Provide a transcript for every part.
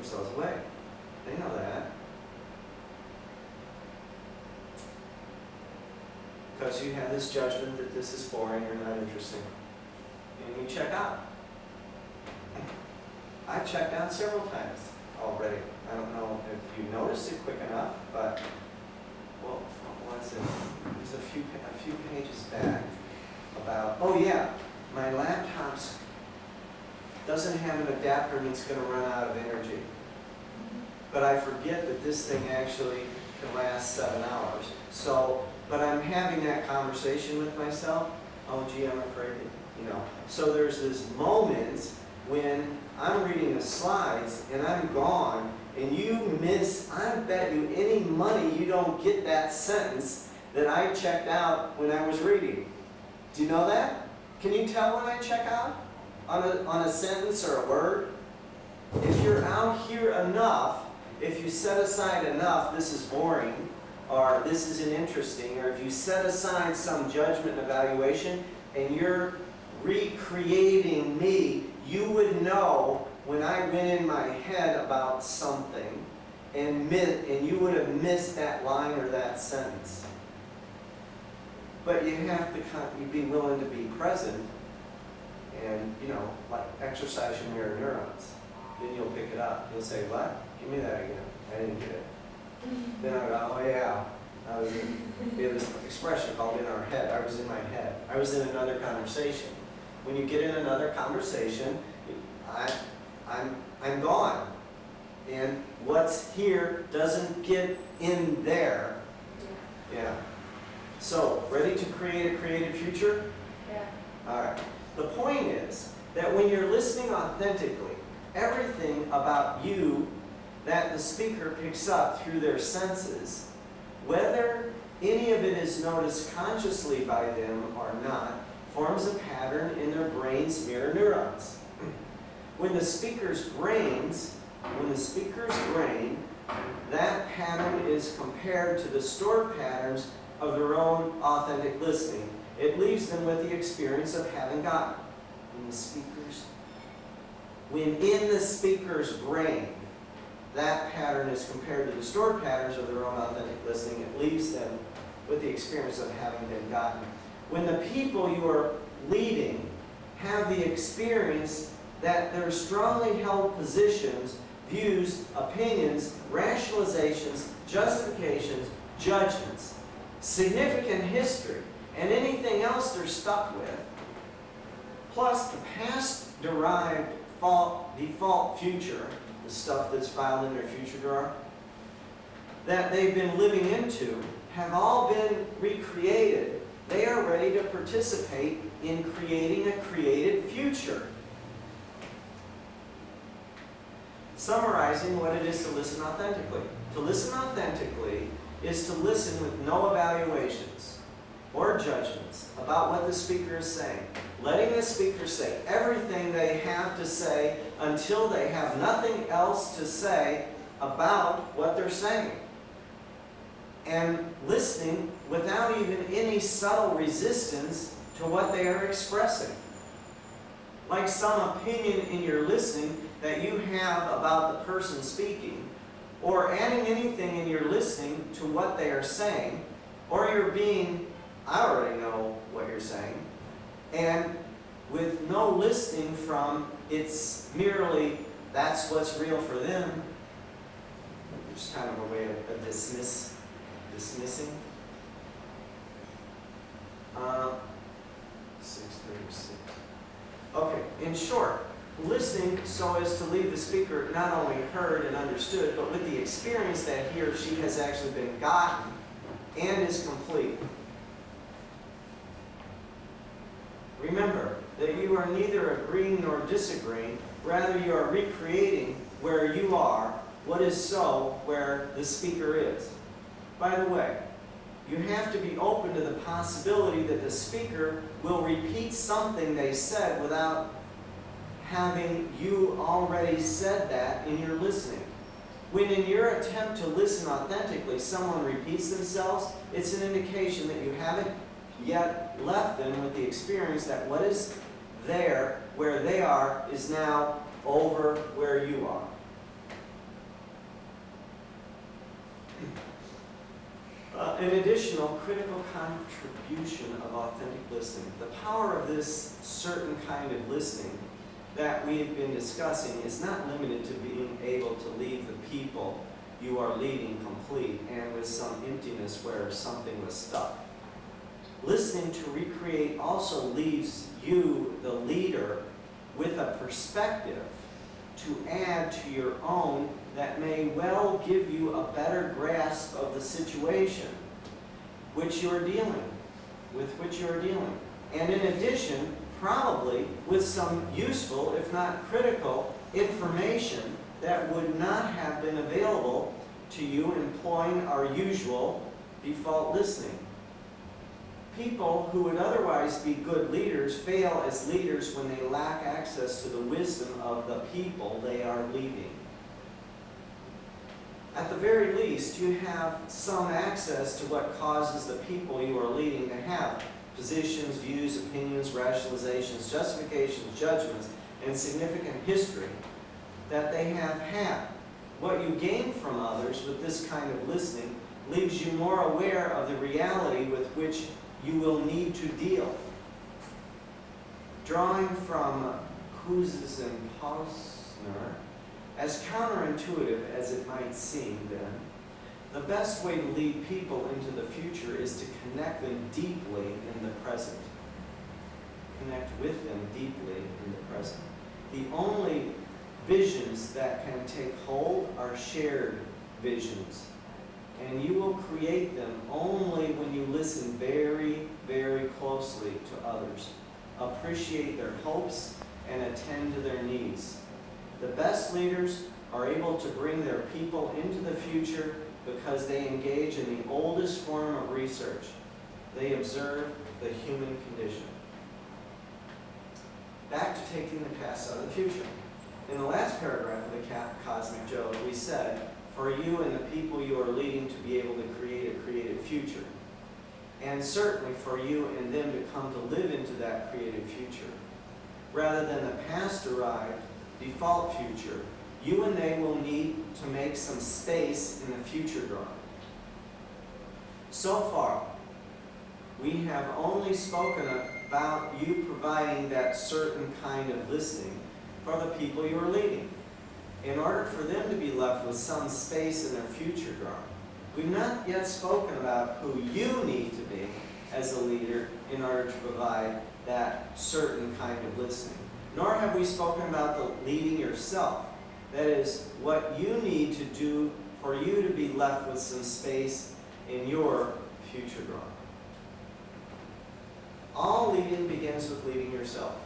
themselves away. They know that. Because you have this judgment that this is boring or not interesting. And you check out. I've checked out several times already. I don't know if you noticed it quick enough, but, well, what was it? It was a few pages back about, oh yeah, my laptop doesn't have an adapter and it's going to run out of energy. But I forget that this thing actually can last 7 hours. So, but I'm having that conversation with myself. Oh gee, I'm afraid, So there's this moment when I'm reading the slides and I'm gone and you miss, I bet you any money you don't get that sentence that I checked out when I was reading. Do you know that? Can you tell when I check out on a sentence or a word? If you're out here enough, if you set aside enough, this is boring, or this isn't interesting, or if you set aside some judgment and evaluation and you're recreating me, you would know when I went in my head about something and you would have missed that line or that sentence. But you have to be willing to be present and, like exercise your mirror neurons. Then you'll pick it up. You'll say, what? Give me that again. I didn't get it. Then I'll go, oh yeah. We have this expression called in our head. I was in my head. I was in another conversation. When you get in another conversation, I'm gone. And what's here doesn't get in there. Yeah. So, ready to create a creative future? Yeah. All right. The point is that when you're listening authentically, everything about you that the speaker picks up through their senses, whether any of it is noticed consciously by them or not, forms a pattern in their brain's mirror neurons. When the speaker's brain, that pattern is compared to the stored patterns of their own authentic listening. It leaves them with the experience of having gotten. When in the speaker's brain, that pattern is compared to the stored patterns of their own authentic listening, it leaves them with the experience of having been gotten. When the people you are leading have the experience that their strongly held positions, views, opinions, rationalizations, justifications, judgments, significant history, and anything else they're stuck with, plus the past derived default future, the stuff that's filed in their future drawer, that they've been living into, have all been recreated. They are ready to participate in creating a created future. Summarizing what it is to listen authentically. To listen authentically is to listen with no evaluations or judgments about what the speaker is saying. Letting the speaker say everything they have to say until they have nothing else to say about what they're saying. And listening without even any subtle resistance to what they are expressing. Like some opinion in your listening that you have about the person speaking, or adding anything in your listening to what they are saying, or you're being, I already know what you're saying, and with no listening from it's merely that's what's real for them, just kind of a way of dismissing. 636. Okay, in short, listening so as to leave the speaker not only heard and understood, but with the experience that he or she has actually been gotten and is complete. Remember that you are neither agreeing nor disagreeing, rather you are recreating where you are, what is so where the speaker is. By the way, you have to be open to the possibility that the speaker will repeat something they said without having you already said that in your listening. When in your attempt to listen authentically, someone repeats themselves, it's an indication that you haven't yet left them with the experience that what is there, where they are, is now over where you are. An additional critical contribution of authentic listening. The power of this certain kind of listening that we have been discussing is not limited to being able to leave the people you are leading complete and with some emptiness where something was stuck. Listening to recreate also leaves you, the leader, with a perspective to add to your own that may well give you a better grasp of the situation with which you are dealing. And in addition, probably with some useful, if not critical, information that would not have been available to you employing our usual default listening. People who would otherwise be good leaders fail as leaders when they lack access to the wisdom of the people they are leading. At the very least, you have some access to what causes the people you are leading to have positions, views, opinions, rationalizations, justifications, judgments, and significant history that they have had. What you gain from others with this kind of listening leaves you more aware of the reality with which you will need to deal. Drawing from Kuzes and Posner, as counterintuitive as it might seem then, the best way to lead people into the future is to connect them deeply in the present. Connect with them deeply in the present. The only visions that can take hold are shared visions. And you will create them only when you listen very, very closely to others, appreciate their hopes, and attend to their needs. The best leaders are able to bring their people into the future because they engage in the oldest form of research. They observe the human condition. Back to taking the past out of the future. In the last paragraph of the Cosmic Joke, we said, for you and the people you are leading to be able to create a creative future. And certainly for you and them to come to live into that creative future. Rather than the past-arrived default future, you and they will need to make some space in the future drawing. So far, we have only spoken about you providing that certain kind of listening for the people you are leading, in order for them to be left with some space in their future drawing. We've not yet spoken about who you need to be as a leader in order to provide that certain kind of listening. Nor have we spoken about the leading yourself. That is, what you need to do for you to be left with some space in your future drawing. All leading begins with leading yourself.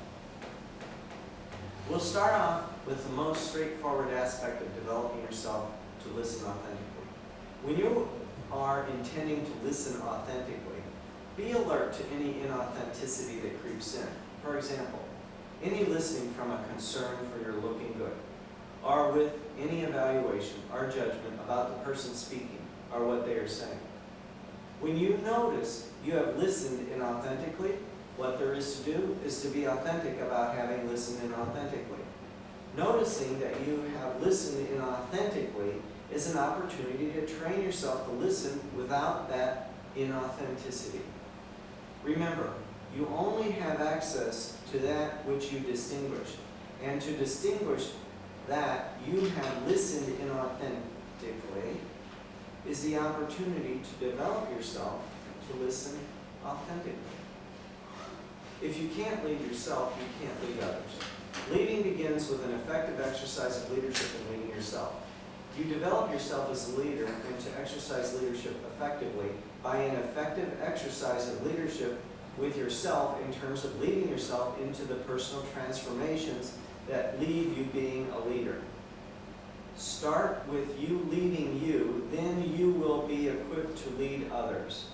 We'll start off with the most straightforward aspect of developing yourself to listen authentically. When you are intending to listen authentically, be alert to any inauthenticity that creeps in. For example, any listening from a concern for your looking good, or with any evaluation or judgment about the person speaking or what they are saying. When you notice you have listened inauthentically, what there is to do is to be authentic about having listened inauthentically. Noticing that you have listened inauthentically is an opportunity to train yourself to listen without that inauthenticity. Remember, you only have access to that which you distinguish, and to distinguish that you have listened inauthentically is the opportunity to develop yourself to listen authentically. If you can't lead yourself, you can't lead others. Leading begins with an effective exercise of leadership in leading yourself. You develop yourself as a leader and to exercise leadership effectively by an effective exercise of leadership with yourself in terms of leading yourself into the personal transformations that lead you being a leader. Start with you leading you, then you will be equipped to lead others.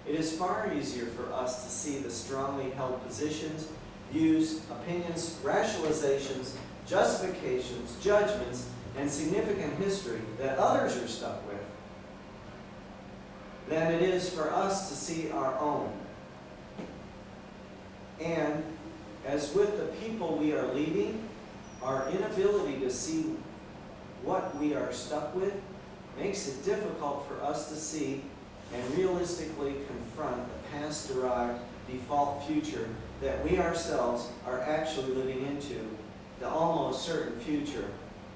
It is far easier for us to see the strongly held positions, views, opinions, rationalizations, justifications, judgments, and significant history that others are stuck with than it is for us to see our own. And as with the people we are leading, our inability to see what we are stuck with makes it difficult for us to see and realistically confront the past-derived default future that we ourselves are actually living into, the almost certain future,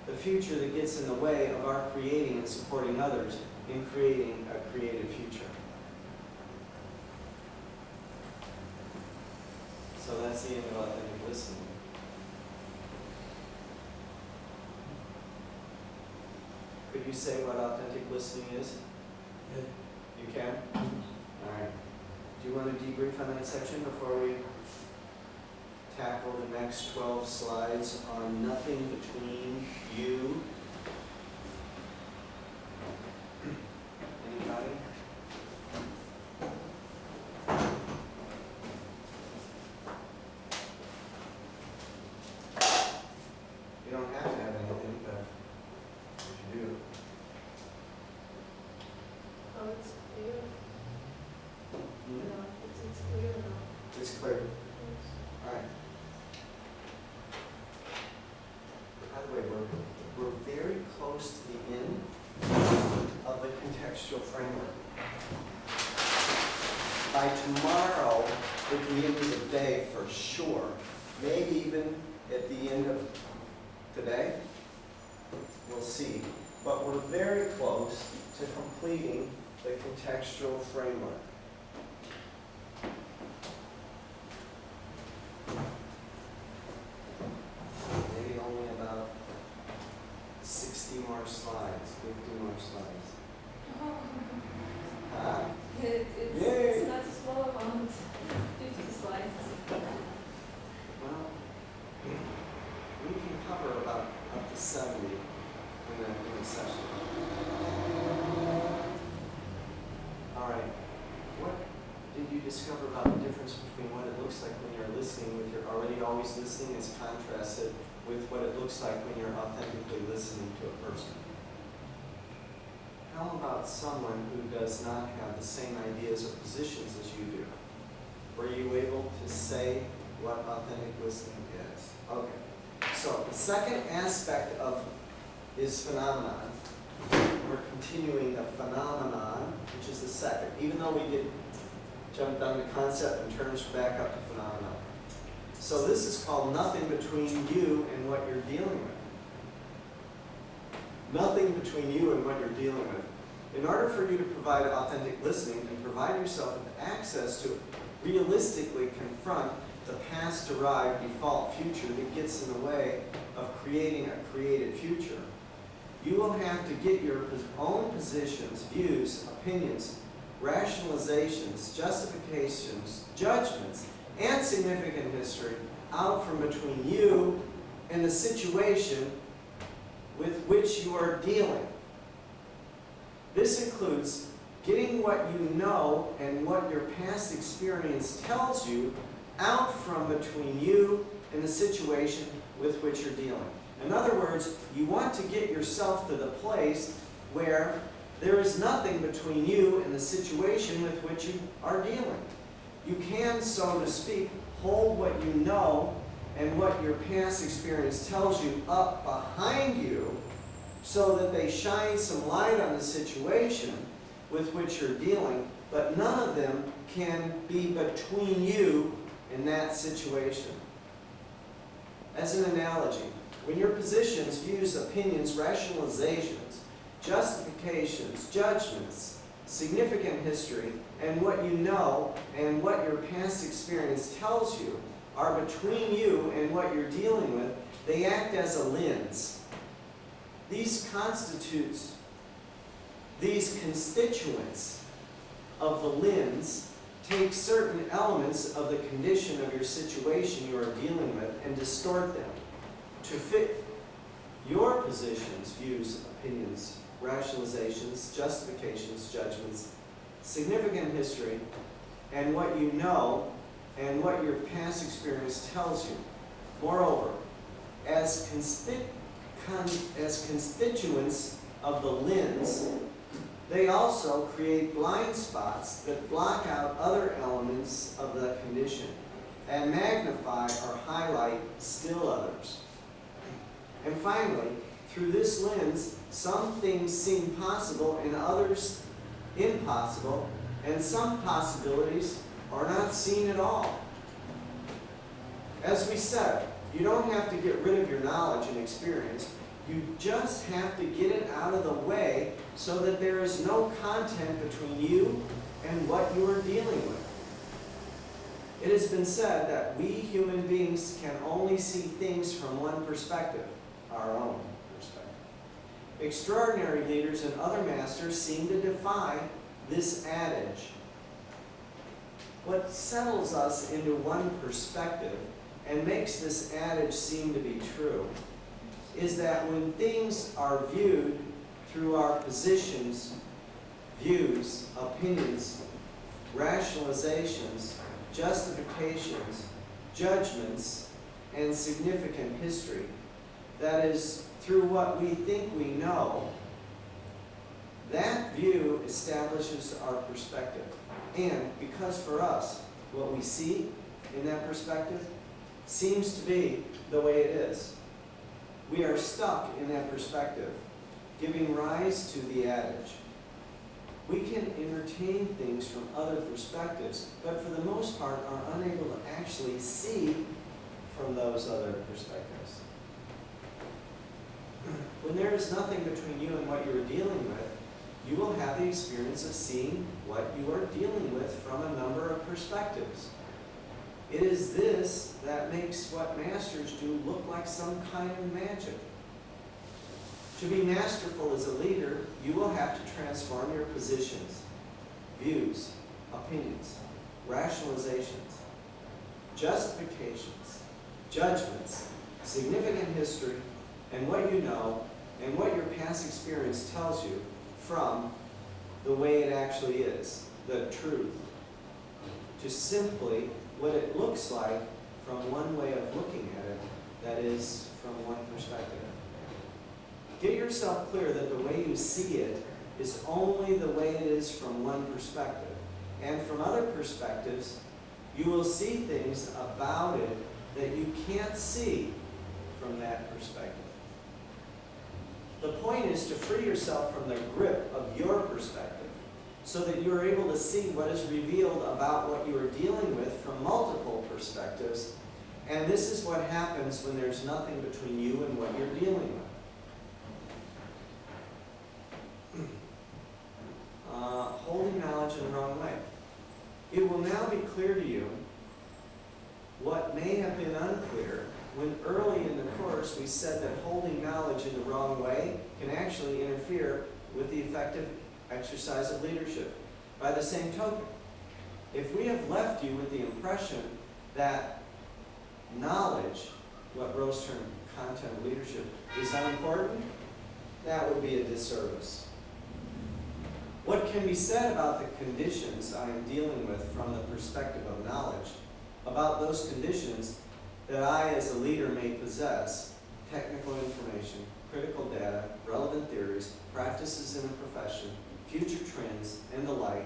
the future that gets in the way of our creating and supporting others in creating a creative future. So that's the end of authentic listening. Could you say what authentic listening is? Yeah. You can? All right. Do you want to debrief on that section before we tackle the next 12 slides on nothing between you? Anybody? You don't have to have anything, but if you do. Oh, it's clear. Hmm? No, it's clear now. It's clear. Yes. All right. By the way, we're very close to the end of the contextual framework. By tomorrow, at the end of the day, for sure, maybe even at the end of today, we'll see. But we're very close to completing the contextual framework. Maybe only about 60 more slides, 50 more slides. Huh? It's not a small amount, 50 slides. Well, we can cover about up to 70 in the session. All right. What did you discover about the difference between what it looks like when you're listening with your already always listening as contrasted with what it looks like when you're authentically listening to a person? How about someone who does not have the same ideas or positions as you do? Were you able to say what authentic listening is? Okay. So the second aspect of is phenomenon. We're continuing the phenomenon, which is the second. Even though we did jump down to concept and terms, back up to phenomenon. So this is called nothing between you and what you're dealing with. Nothing between you and what you're dealing with. In order for you to provide authentic listening and provide yourself with access to realistically confront the past-derived default future that gets in the way of creating a creative future, you will have to get your own positions, views, opinions, rationalizations, justifications, judgments, and significant history out from between you and the situation with which you are dealing. This includes getting what you know and what your past experience tells you out from between you and the situation with which you're dealing. In other words, you want to get yourself to the place where there is nothing between you and the situation with which you are dealing. You can, so to speak, hold what you know and what your past experience tells you up behind you so that they shine some light on the situation with which you're dealing, but none of them can be between you and that situation. As an analogy, when your positions, views, opinions, rationalizations, justifications, judgments, significant history, and what you know and what your past experience tells you are between you and what you're dealing with, they act as a lens. These constituents of the lens take certain elements of the condition of your situation you are dealing with and distort them to fit your positions, views, opinions, rationalizations, justifications, judgments, significant history, and what you know and what your past experience tells you. Moreover, as constituents of the lens, they also create blind spots that block out other elements of the condition and magnify or highlight still others. And finally, through this lens, some things seem possible and others impossible, and some possibilities are not seen at all. As we said, you don't have to get rid of your knowledge and experience. You just have to get it out of the way so that there is no content between you and what you are dealing with. It has been said that we human beings can only see things from one perspective, our own perspective. Extraordinary leaders and other masters seem to defy this adage. What settles us into one perspective and makes this adage seem to be true is that when things are viewed through our positions, views, opinions, rationalizations, justifications, judgments, and significant history, that is, through what we think we know, that view establishes our perspective. And because for us, what we see in that perspective seems to be the way it is. We are stuck in that perspective, giving rise to the adage. We can entertain things from other perspectives, but for the most part are unable to actually see from those other perspectives. When there is nothing between you and what you are dealing with, you will have the experience of seeing what you are dealing with from a number of perspectives. It is this that makes what masters do look like some kind of magic. To be masterful as a leader, you will have to transform your positions, views, opinions, rationalizations, justifications, judgments, significant history, and what you know, and what your past experience tells you from the way it actually is, the truth, to simply what it looks like from one way of looking at it, that is, from one perspective. Get yourself clear that the way you see it is only the way it is from one perspective. And from other perspectives, you will see things about it that you can't see from that perspective. The point is to free yourself from the grip of your perspective so that you are able to see what is revealed about what you are dealing with from multiple perspectives. And this is what happens when there's nothing between you and what you're dealing with. Holding knowledge in the wrong way. It will now be clear to you what may have been unclear when early in the course we said that holding knowledge in the wrong way can actually interfere with the effective exercise of leadership. By the same token, if we have left you with the impression that knowledge, what Rose termed content of leadership, is unimportant, that would be a disservice. What can be said about the conditions I am dealing with from the perspective of knowledge, about those conditions that I as a leader may possess, technical information, critical data, relevant theories, practices in a profession, future trends, and the like,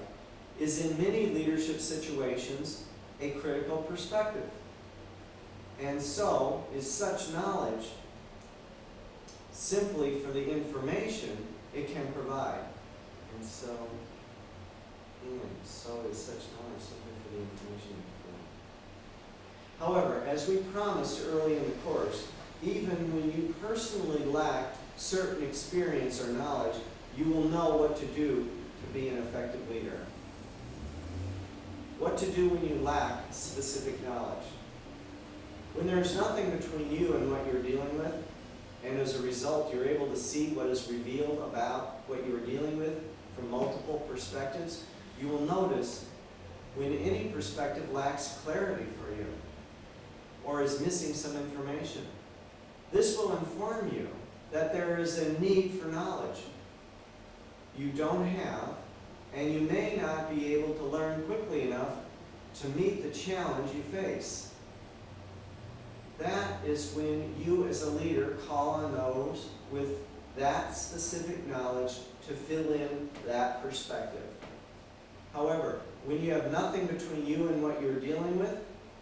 is in many leadership situations a critical perspective. And so is such knowledge simply for the information it can provide. And so is such knowledge simply for the information it can provide. However, as we promised early in the course, even when you personally lack certain experience or knowledge, you will know what to do to be an effective leader. What to do when you lack specific knowledge. When there's nothing between you and what you're dealing with, and as a result you're able to see what is revealed about what you are dealing with from multiple perspectives, you will notice when any perspective lacks clarity for you or is missing some information. This will inform you that there is a need for knowledge you don't have, and you may not be able to learn quickly enough to meet the challenge you face. That is when you as a leader call on those with that specific knowledge to fill in that perspective. However, when you have nothing between you and what you're dealing with,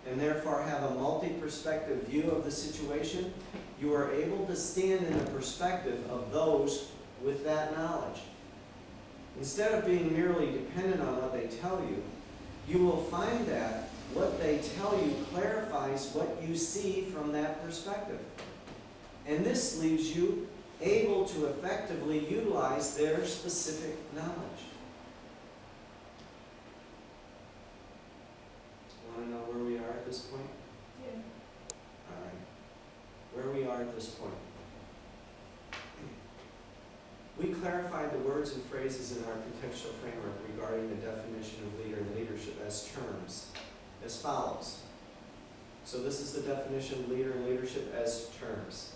and therefore have a multi-perspective view of the situation, you are able to stand in the perspective of those with that knowledge. instead of being merely dependent on what they tell you, you will find that what they tell you clarifies what you see from that perspective. And this leaves you able to effectively utilize their specific knowledge. Want to know where we are at this point? Yeah. All right. Where we are at this point. We clarified the words and phrases in our contextual framework regarding the definition of leader and leadership as terms, as follows. So this is the definition of leader and leadership as terms.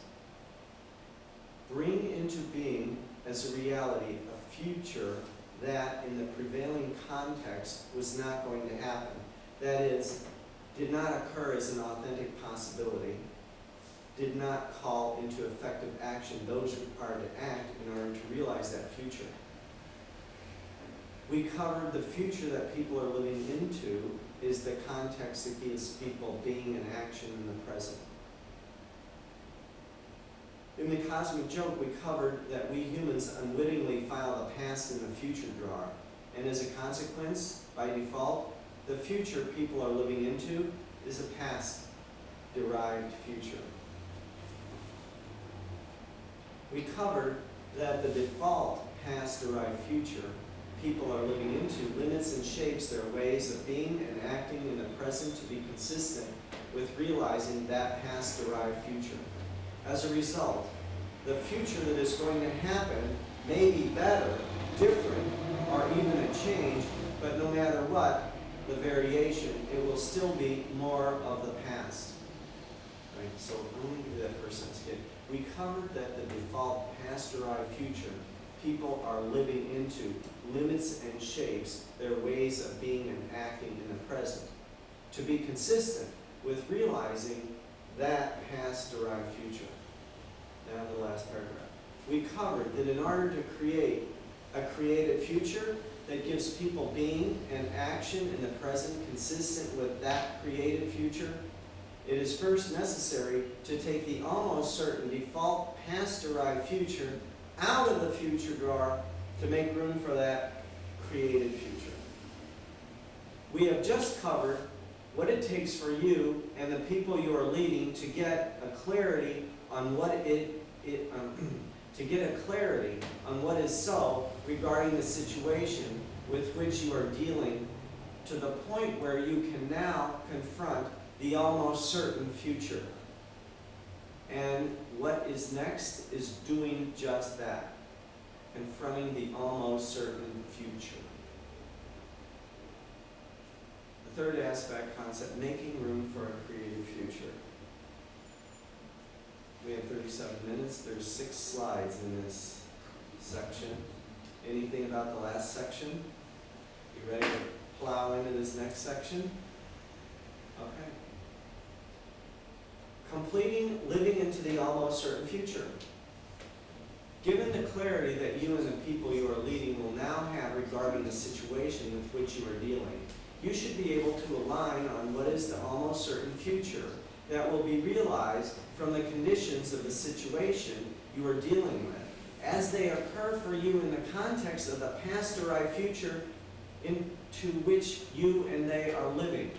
Bring into being as a reality a future that in the prevailing context was not going to happen. That is, did not occur as an authentic possibility, did not call into effective action those required to act in order to realize that future. We covered the future that people are living into is the context that gives people being and action in the present. In the cosmic joke, we covered that we humans unwittingly file the past in the future drawer, and as a consequence, by default, the future people are living into is a past-derived future. We covered that the default past-derived future people are living into limits and shapes their ways of being and acting in the present to be consistent with realizing that past-derived future. As a result, the future that is going to happen may be better, different, or even a change, but no matter what the variation, it will still be more of the past. Right? So let me give you that first sentence again. We covered that the default past-derived future people are living into limits and shapes their ways of being and acting in the present to be consistent with realizing that past-derived future. Now the last paragraph. We covered that in order to create a created future that gives people being and action in the present consistent with that created future, it is first necessary to take the almost certain default past-derived future out of the future drawer to make room for that created future. We have just covered what it takes for you and the people you are leading to get a clarity on what what is so regarding the situation with which you are dealing, to the point where you can now confront the almost certain future. And what is next is doing just that, confronting the almost certain future. The third aspect, concept, making room for a creative future. We have 37 minutes. There's 6 slides in this section. Anything about the last section? You ready to plow into this next section? Okay. Completing living into the almost certain future. Given the clarity that you and the people you are leading will now have regarding the situation with which you are dealing, you should be able to align on what is the almost certain future that will be realized from the conditions of the situation you are dealing with, as they occur for you in the context of the past-derived future into which you and they are living.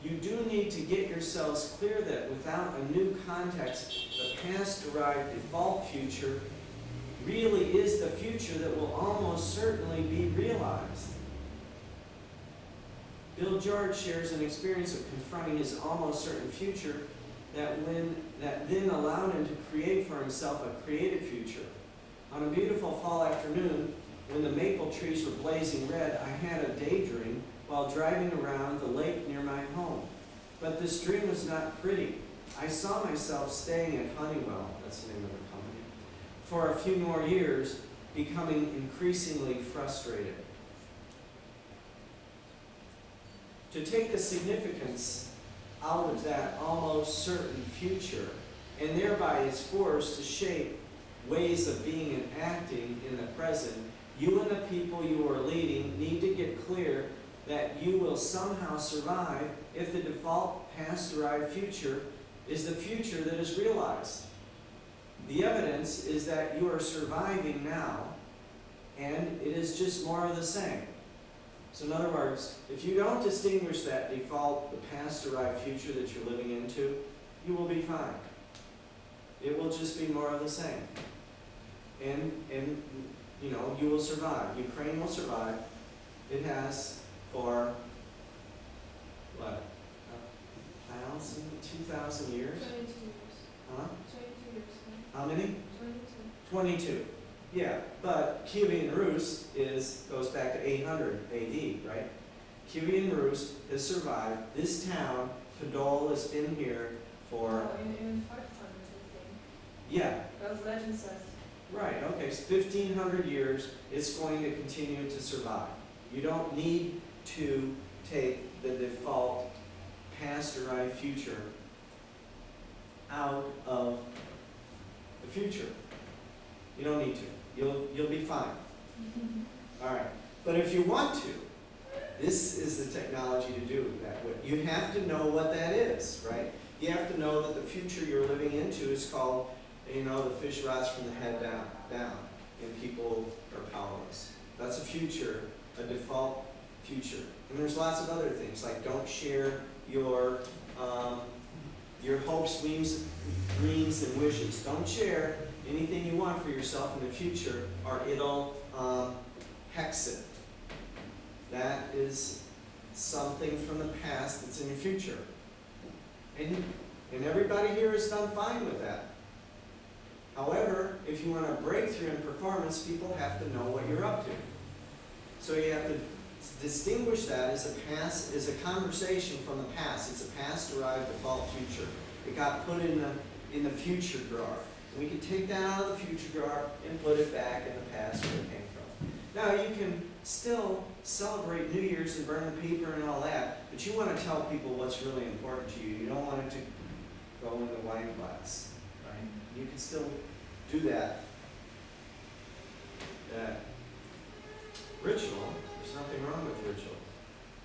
You do need to get yourselves clear that without a new context, the past-derived default future really is the future that will almost certainly be realized. Bill George shares an experience of confronting his almost certain future that then allowed him to create for himself a creative future. On a beautiful fall afternoon, when the maple trees were blazing red, I had a daydream while driving around the lake near my home. But this dream was not pretty. I saw myself staying at Honeywell, that's the name of the company, for a few more years, becoming increasingly frustrated. To take the significance out of that almost certain future, and thereby its force to shape ways of being and acting in the present, you and the people you are leading need to get clear that you will somehow survive if the default past-derived future is the future that is realized. The evidence is that you are surviving now, and it is just more of the same. So in other words, if you don't distinguish that default, the past-derived future that you're living into, you will be fine. It will just be more of the same. And you know, you will survive. Ukraine will survive. It has for, what, 1,000, 2,000 years? 22 years. Huh? 22 years. How many? 22. 22. Yeah, but Kyiv Rus goes back to 800 AD, right? Kyiv Rus has survived. This town, Podol, has been here for... Oh, in 500, I think. Yeah, As legend says. right, okay, so 1,500 years, it's going to continue to survive. You don't need to take the default past-derived future out of the future. You don't need to. You'll be fine. All right. But if you want to, this is the technology to do that with. You have to know what that is, right? You have to know that the future you're living into is called, you know, the fish rots from the head down, and people are powerless. That's a future, a default future. And there's lots of other things, like don't share your hopes, dreams, and wishes. Don't share anything you want for yourself in the future, or it'll hex it. That is something from the past that's in your future. And everybody here has done fine with that. However, if you want a breakthrough in performance, people have to know what you're up to. So you have to distinguish that as a conversation from the past. It's a past-derived default future. It got put in the future drawer. We can take that out of the future drawer and put it back in the past where it came from. Now you can still celebrate New Year's and burn the paper and all that, but you want to tell people what's really important to you. You don't want it to go in the wine glass, right? You can still do that. That ritual, there's nothing wrong with ritual.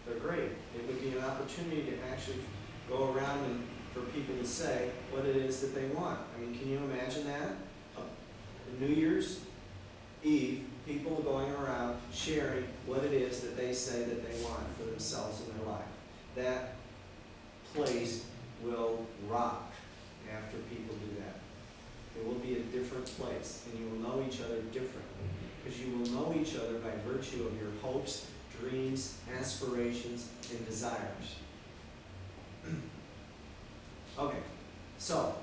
They're great. It would be an opportunity to actually go around and for people to say what it is that they want. I mean, can you imagine that? New Year's Eve, people going around sharing what it is that they say that they want for themselves in their life. That place will rock after people do that. It will be a different place, and you will know each other differently, because you will know each other by virtue of your hopes, dreams, aspirations, and desires. Okay, so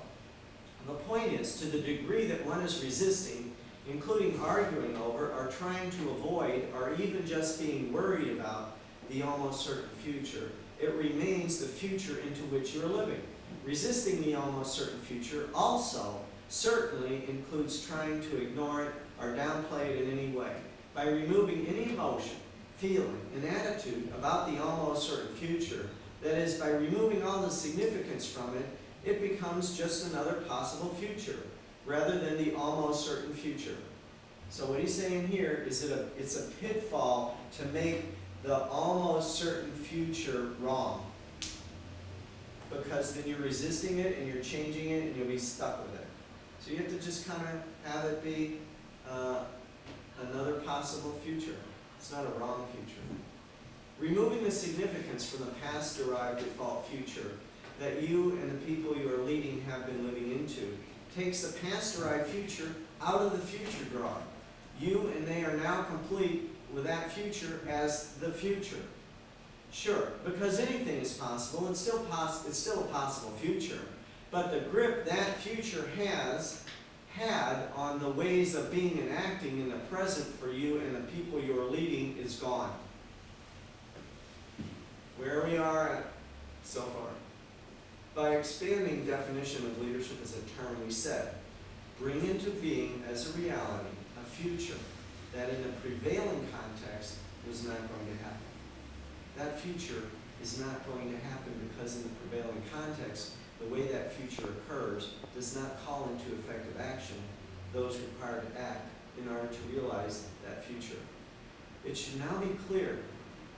the point is, to the degree that one is resisting, including arguing over, or trying to avoid, or even just being worried about the almost certain future, it remains the future into which you're living. Resisting the almost certain future also certainly includes trying to ignore it or downplay it in any way. By removing any emotion, feeling, and attitude about the almost certain future, that is, by removing all the significance from it, it becomes just another possible future, rather than the almost certain future. So what he's saying here is that it's a pitfall to make the almost certain future wrong, because then you're resisting it and you're changing it and you'll be stuck with it. So you have to just kind of have it be another possible future. It's not a wrong future. Removing the significance from the past-derived default future that you and the people you are leading have been living into takes the past-derived future out of the future drawer. You and they are now complete with that future as the future. Sure, because anything is possible, it's still a possible future. But the grip that future has had on the ways of being and acting in the present for you and the people you are leading is gone. Where we are at so far. By expanding definition of leadership as a term, we said, bring into being as a reality a future that in the prevailing context was not going to happen. That future is not going to happen because in the prevailing context, the way that future occurs does not call into effective action those required to act in order to realize that future. It should now be clear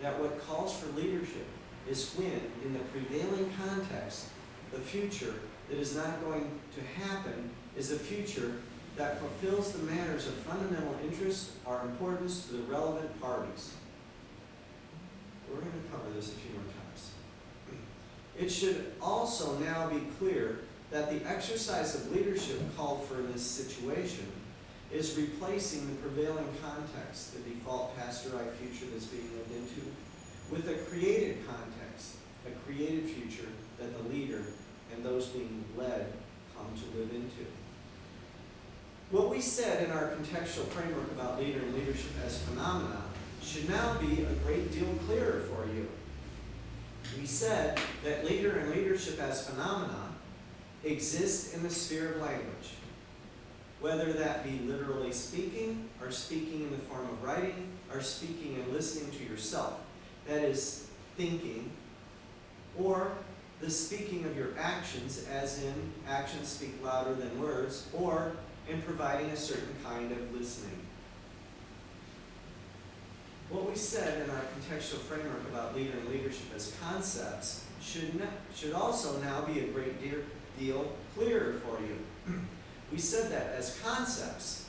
that what calls for leadership is when, in the prevailing context, the future that is not going to happen is a future that fulfills the matters of fundamental interest or importance to the relevant parties. We're going to cover this a few more times. It should also now be clear that the exercise of leadership called for in this situation is replacing the prevailing context, the default pastorite future that's being lived into, with a created context, a created future that the leader and those being led come to live into. What we said in our contextual framework about leader and leadership as phenomena should now be a great deal clearer for you. We said that leader and leadership as phenomena exist in the sphere of language, whether that be literally speaking, or speaking in the form of writing, or speaking and listening to yourself. That is, thinking, or the speaking of your actions, as in actions speak louder than words, or in providing a certain kind of listening. What we said in our contextual framework about leader and leadership as concepts should also now be a great deal clearer for you. We said that as concepts,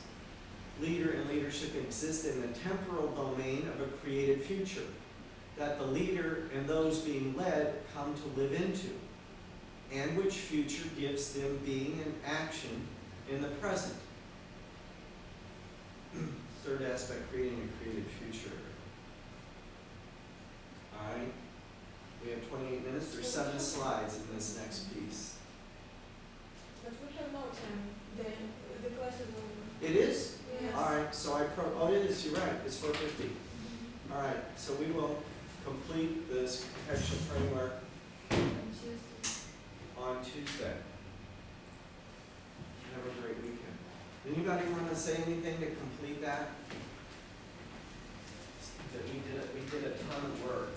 leader and leadership exist in the temporal domain of a created future that the leader and those being led come to live into, and which future gives them being and action in the present. Third aspect, creating a created future. All right, we have 28 minutes. There's 7 slides in this next piece. But we have no time. The class is over. It is? Yes. All right, so it is, you're right, it's 4:50. All right, so we will complete this contextual framework On Tuesday. on Tuesday. Have a great weekend. Anybody want to say anything to complete that? That we did a ton of work.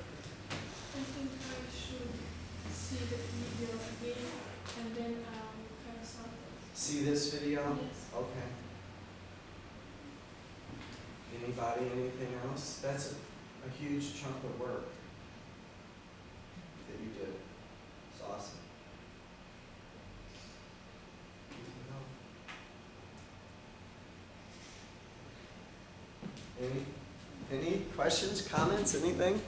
I think I should see the video again and then have something. See this video? Yes. Okay. Anybody, anything else? That's a huge chunk of work that you did. It's awesome. Any questions, comments, anything?